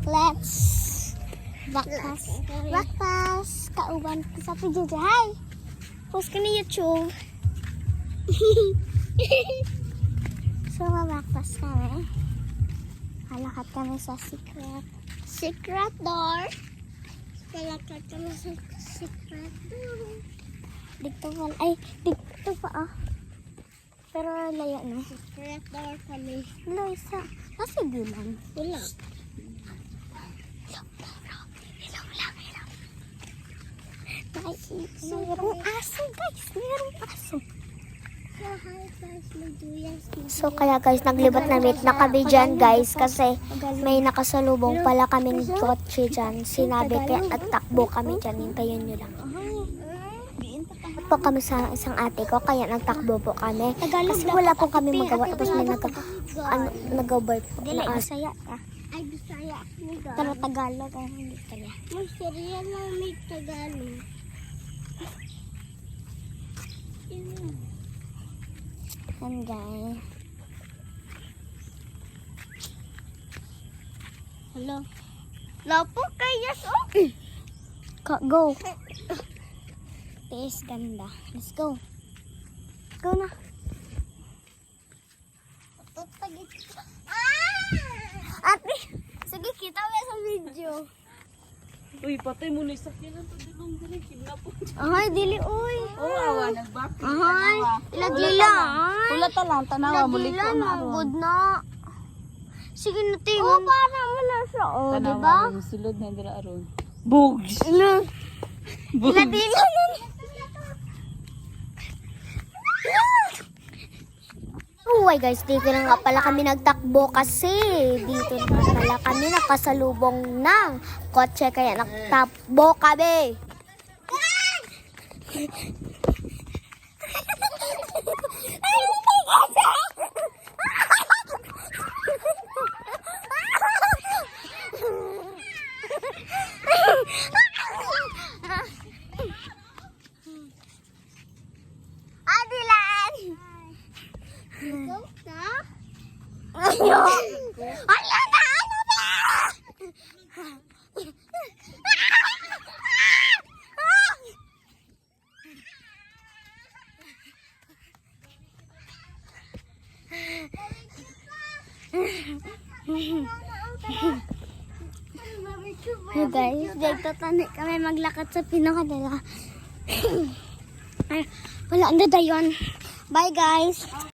Let's breakfast. Kauban ko sa pijja. Hi! Post ka ni YouTube. So, breakfast kami. Halakad kami sa secret door. Halakad kami sa secret door. Dito pa. Ay, dito pa ah. Pero layo na. Secret door kami. Wala isa. Nasa gilan. Wala. Mayroong aso guys. Mayroong aso. So kaya guys, naglibot na meet na kami dyan guys. Kasi may nakasalubong pala kaming kotse dyan. Sinabi kaya nagtakbo kami dyan. Hintayin nyo lang. Po kami sa isang ate ko. Kaya nagtakbo po kami. Kasi wala po kami magawa. Tapos may nag-over po na aso. Ay, Bisaya. Pero Tagalog ay hindi kaya. Mas seriya na may Tagalog. And guys. Hello. Lapo kaya so. Go. Tiis ganda. Let's go. Go na. Ate, sige kita mo sa video. Uy, patay mo na sakyan to dilong dili kidnapon. Ay, dili uy. Oh, awa nagbaki. Ay, ilaglila. Wala ta lang tanawa muli ko na ron. Good na. Sige na tingin. Oh, para mo na siya. Oh, di ba? Sulod na dira aron. Bugs. Ilaglila na. Uy guys, dito na nga pala kami nagtakbo kasi dito na pala kami nakasalubong ng kotse kaya nagtakbo kami. Hey guys, dito tanik kami maglakad sa pinakadala. Ay, wala na dayon. Bye guys.